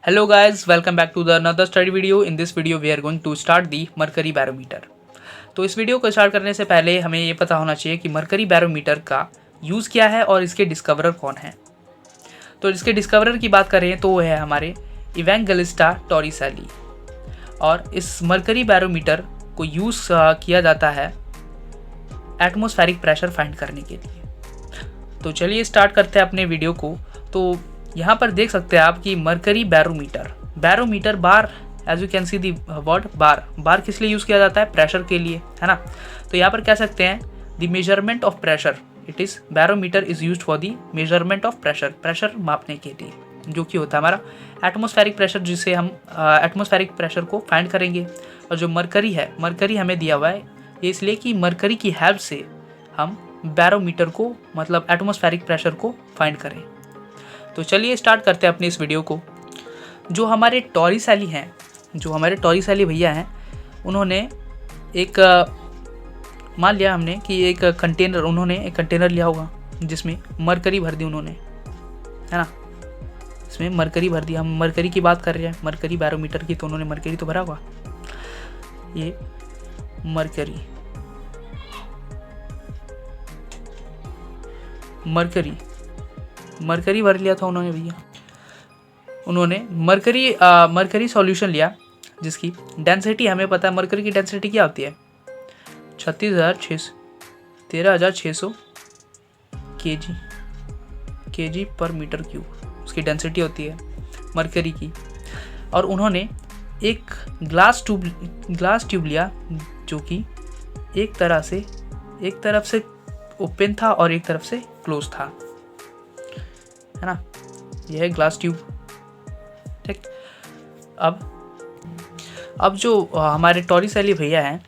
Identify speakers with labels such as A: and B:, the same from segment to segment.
A: Hello guys, welcome back to the another study video. In this video we are going to start the mercury barometer. तो इस video को start करने से पहले हमें ये पता होना चाहिए कि मरकरी बैरोमीटर का यूज़ क्या है और इसके डिस्कवरर कौन है। तो इसके डिस्कवरर की बात करें तो वो है हमारे इवेंगेलिस्टा टॉरिसेली और इस मरकरी बैरोमीटर को यूज़ किया जाता है एटमॉस्फेरिक प्रेशर फाइंड करने के लिए। तो चलिए स्टार्ट करते हैं अपने वीडियो को। तो यहाँ पर देख सकते हैं आप कि mercury barometer bar, as you can see the word bar किस लिए यूज़ किया जाता है? प्रेशर के लिए, है ना। तो यहाँ पर कह सकते हैं the measurement of pressure, it is barometer is used for the measurement of pressure मापने के लिए, जो कि होता है हमारा एटमॉस्फेरिक प्रेशर, जिसे हम एटमॉस्फेरिक प्रेशर को फाइंड करेंगे। और जो मरकरी हमें दिया हुआ है ये इसलिए कि मरकरी की हेल्प से हम बैरोमीटर को मतलब एटमॉस्फेरिक प्रेशर को फाइंड करें। तो चलिए स्टार्ट करते हैं अपनी इस वीडियो को। जो हमारे टॉरिसेली भैया हैं, उन्होंने एक मान लिया हमने कि एक कंटेनर लिया होगा जिसमें मरकरी भर दी उन्होंने, है ना। इसमें मरकरी भर दी, हम मरकरी की बात कर रहे हैं, मरकरी बैरोमीटर की, तो उन्होंने मरकरी तो भरा होगा। ये मरकरी भर लिया था उन्होंने भैया। उन्होंने मरकरी सॉल्यूशन लिया जिसकी डेंसिटी हमें पता है, मरकरी की डेंसिटी क्या होती है? 13,600 kg पर मीटर क्यूब उसकी डेंसिटी होती है मरकरी की। और उन्होंने एक ग्लास ट्यूब लिया जो कि एक तरफ से ओपन था और एक तरफ से क्लोज था, है ना। यह है ग्लास ट्यूब, ठीक। अब जो हमारे टॉरिसेली भैया हैं,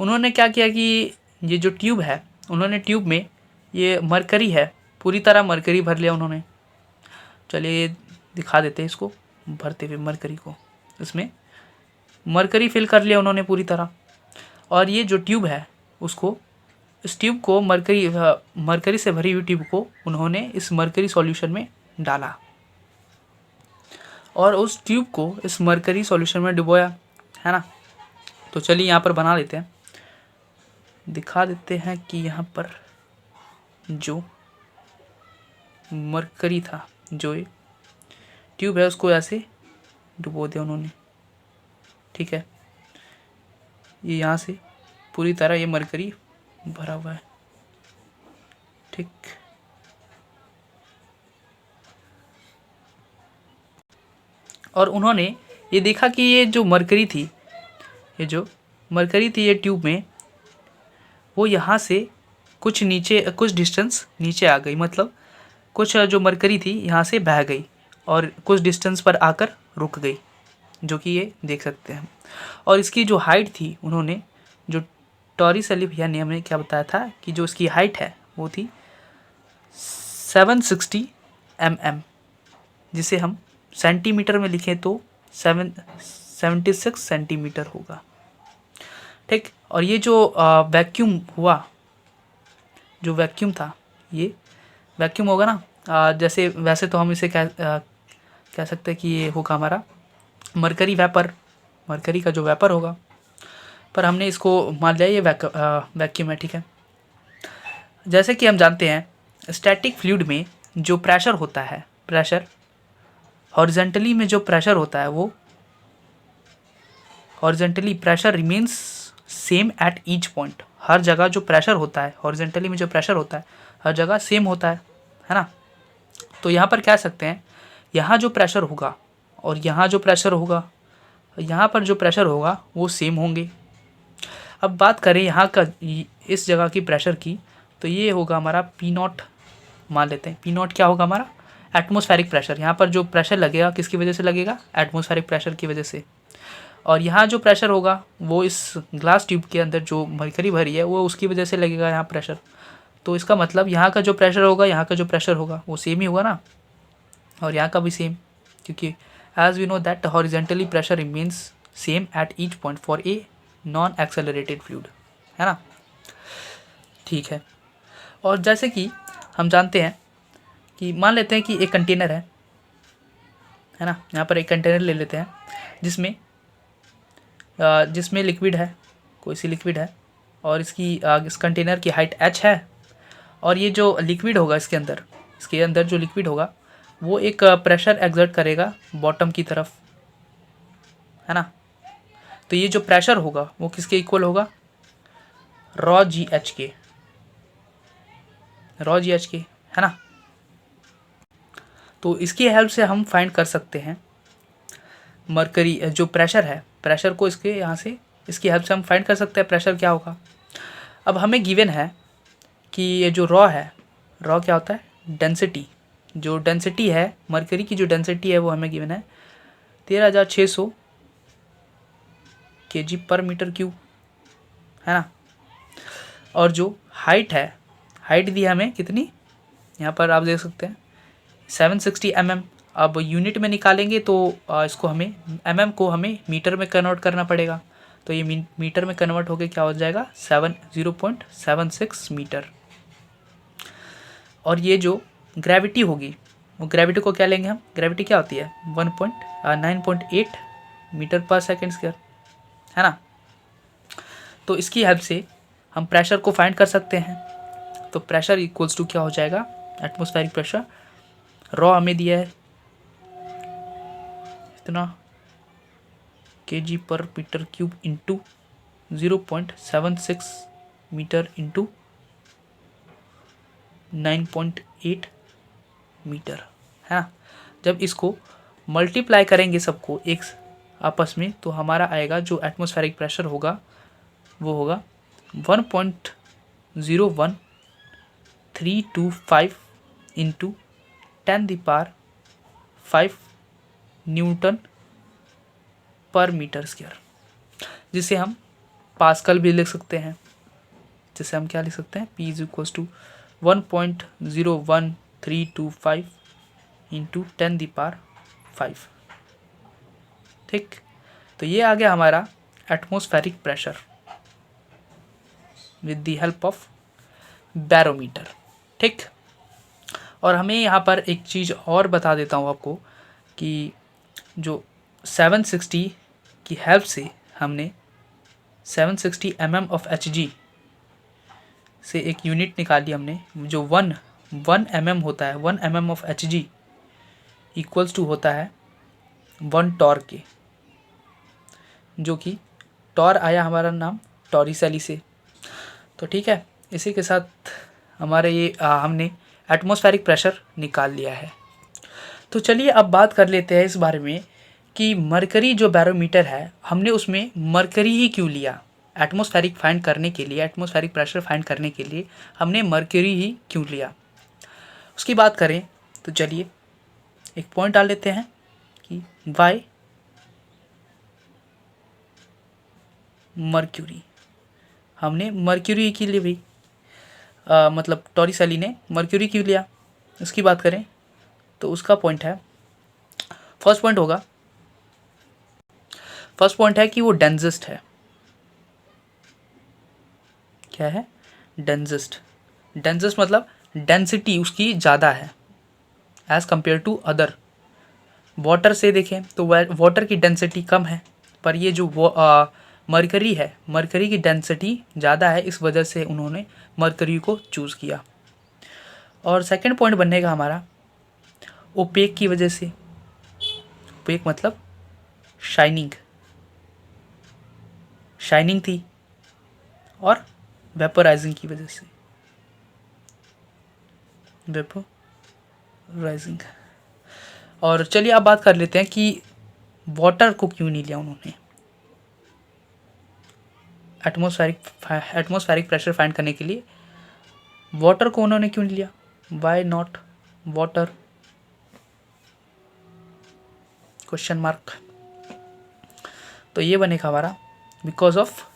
A: उन्होंने क्या किया कि ये जो ट्यूब है, उन्होंने ट्यूब में ये मरकरी है, पूरी तरह मरकरी भर लिया उन्होंने। चलिए दिखा देते हैं इसको भरते हुए मरकरी को। इसमें मरकरी फिल कर लिया उन्होंने पूरी तरह। और ये जो ट्यूब है इस ट्यूब को मरकरी से भरी हुई ट्यूब को उन्होंने इस मरकरी सॉल्यूशन में डाला और उस ट्यूब को इस मरकरी सॉल्यूशन में डुबोया, है ना। तो चलिए यहाँ पर बना लेते हैं, दिखा देते हैं कि यहाँ पर जो मरकरी था, जो ये ट्यूब है, उसको ऐसे डुबो दिया उन्होंने, ठीक है। ये यहाँ से पूरी तरह ये मरकरी भरा हुआ है, ठीक। और उन्होंने ये देखा कि ये जो मरकरी थी ये ट्यूब में, वो यहाँ से कुछ डिस्टेंस नीचे आ गई, मतलब कुछ जो मरकरी थी यहाँ से बह गई और कुछ डिस्टेंस पर आकर रुक गई, जो कि ये देख सकते हैं। और इसकी जो हाइट थी, उन्होंने जो टॉरिसेली भैया ने हमें क्या बताया था कि जो इसकी हाइट है वो थी 760 mm, जिसे हम सेंटीमीटर में लिखें तो 76 सेंटीमीटर होगा, ठीक। और ये जो वैक्यूम था, ये वैक्यूम होगा ना, वैसे तो हम इसे कह सकते हैं कि ये होगा हमारा मरकरी का जो वेपर होगा, पर हमने इसको मान लिया ये वैक्यूम है, ठीक है। जैसे कि हम जानते हैं स्टैटिक फ्लूइड में जो प्रेशर होता है, हॉरिजॉन्टली में जो प्रेशर होता है, वो horizontally pressure remains same at each point. हर जगह जो प्रेशर होता है, हॉरिजॉन्टली में जो प्रेशर होता है, हर जगह सेम होता है ना। तो यहाँ पर कह सकते हैं यहाँ जो प्रेशर होगा और यहाँ जो प्रेशर होगा, यहाँ पर जो प्रेशर होगा वो सेम होंगे। अब बात करें यहाँ का, इस जगह की प्रेशर की, तो ये होगा हमारा P0, मान लेते हैं P0 क्या होगा हमारा? Atmospheric pressure. यहाँ पर जो प्रेशर लगेगा किसकी वजह से लगेगा? एटमॉस्फेरिक प्रेशर की वजह से। और यहाँ जो प्रेशर होगा वो इस ग्लास ट्यूब के अंदर जो मरकरी भरी है वो उसकी वजह से लगेगा यहाँ प्रेशर। तो इसका मतलब यहाँ का जो प्रेशर होगा, यहाँ का जो प्रेशर होगा वो सेम ही होगा ना, और यहाँ का भी सेम, क्योंकि as we know that horizontally pressure remains same at each point for a non accelerated fluid, है ना, ठीक है। और जैसे कि हम जानते हैं कि मान लेते हैं कि एक कंटेनर है है ना। यहाँ पर एक कंटेनर ले लेते हैं जिसमें जिसमें लिक्विड है, कोई सी लिक्विड है, और इस कंटेनर की हाइट h है, और ये जो लिक्विड होगा इसके अंदर जो लिक्विड होगा वो एक प्रेशर एक्सर्ट करेगा बॉटम की तरफ, है ना। तो ये जो प्रेशर होगा वो किसके इक्वल होगा, रॉ जी एच के, है ना। तो इसकी हेल्प से हम फाइंड कर सकते हैं मरकरी जो प्रेशर है, प्रेशर को इसके यहाँ से इसकी हेल्प से हम फाइंड कर सकते हैं प्रेशर क्या होगा। अब हमें गिवन है कि ये जो रॉ है, रॉ क्या होता है, डेंसिटी, जो डेंसिटी है मरकरी की, जो डेंसिटी है वो हमें गिवन है 13,600 kg पर मीटर क्यूब, है ना। और जो हाइट है, हाइट दी हमें कितनी, यहाँ पर आप देख सकते हैं 760 mm। अब यूनिट में निकालेंगे तो इसको हमें mm को हमें मीटर में कन्वर्ट करना पड़ेगा, तो ये मीटर में कन्वर्ट होके क्या हो जाएगा 0.76 मीटर। और ये जो ग्रेविटी होगी, वो ग्रेविटी को क्या लेंगे हम, ग्रेविटी क्या होती है 9.8 मीटर पर सेकेंड स्क्वायर, है ना। तो इसकी हेल्प से हम प्रेशर को फाइंड कर सकते हैं। तो प्रेशर इक्वल्स टू क्या हो जाएगा, एटमॉस्फेरिक प्रेशर, रॉ हमें दिया है इतना kg पर metre cube into 0.76 metre into 9.8 metre, है ना। जब इसको मल्टीप्लाई करेंगे सबको एक आपस में, तो हमारा आएगा जो एटमॉस्फेरिक प्रेशर होगा वो होगा 1.01325 इंटू 10⁵ न्यूटन पर मीटर स्क्वायर, जिसे हम पास्कल भी लिख सकते हैं। जिसे हम क्या लिख सकते हैं, P is equals to 1.01325 into 10⁵। ठीक, तो ये आ गया हमारा atmospheric pressure with the help of barometer. ठीक, और हमें यहाँ पर एक चीज़ और बता देता हूँ आपको कि जो 760 की हेल्प से हमने 760 mm ऑफ Hg से एक यूनिट निकाली हमने, जो 1 mm होता है, 1 mm of Hg equals to होता है 1 टॉर के, जो कि टॉर आया हमारा नाम टॉरिसेली से। तो ठीक है, इसी के साथ हमारे ये हमने एटमॉस्फेरिक प्रेशर निकाल लिया है। तो चलिए अब बात कर लेते हैं इस बारे में कि मरकरी जो बैरोमीटर है, हमने उसमें मरकरी ही क्यों लिया। एटमॉस्फेरिक फाइंड करने के लिए, एटमॉस्फेरिक प्रेशर फाइंड करने के लिए हमने मरकरी ही क्यों लिया, उसकी बात करें तो चलिए एक पॉइंट डाल लेते हैं कि वाई मर्क्यूरी, हमने मर्क्यूरी के लिए भी मतलब टॉरिसेली ने मर्क्यूरी क्यों लिया, उसकी बात करें तो उसका पॉइंट है, फर्स्ट पॉइंट है कि वो डेंसेस्ट है। क्या है, डेंसेस्ट मतलब डेंसिटी उसकी ज़्यादा है as compare to other. Water से देखें तो वाटर की डेंसिटी कम है, पर ये जो मरकरी है, मरकरी की डेंसिटी ज़्यादा है, इस वजह से उन्होंने मरकरी को चूज़ किया। और सेकंड पॉइंट बनेगा हमारा ओपेक की वजह से। ओपेक मतलब शाइनिंग थी, और वेपोराइजिंग की वजह से, वेपोराइजिंग। और चलिए अब बात कर लेते हैं कि वाटर को क्यों नहीं लिया उन्होंने एटमॉस्फेरिक प्रेशर फाइंड करने के लिए। वाटर को उन्होंने क्यों नहीं लिया, why not water, question mark. तो ये बनेगा हमारा बिकॉज ऑफ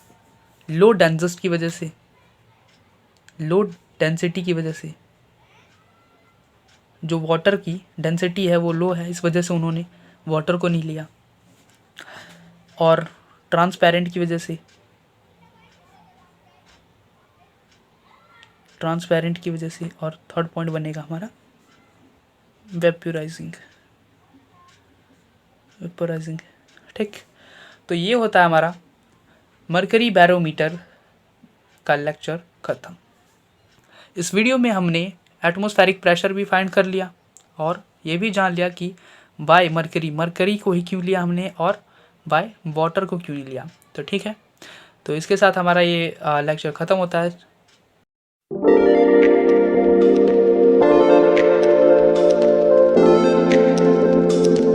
A: लो डेंसिटी की वजह से, लो डेंसिटी की वजह से, जो वाटर की डेंसिटी है वो लो है, इस वजह से उन्होंने वाटर को नहीं लिया। और ट्रांसपेरेंट की वजह से, और थर्ड पॉइंट बनेगा हमारा वेपोराइजिंग। वेपोराइजिंग, ठीक। तो ये होता है हमारा मरकरी बैरोमीटर का लेक्चर ख़त्म। इस वीडियो में हमने एटमॉस्फेरिक प्रेशर भी फाइंड कर लिया और ये भी जान लिया कि बाय मरकरी को ही क्यों लिया हमने और बाय वाटर को क्यों नहीं लिया। तो ठीक है, तो इसके साथ हमारा ये लेक्चर ख़त्म होता है।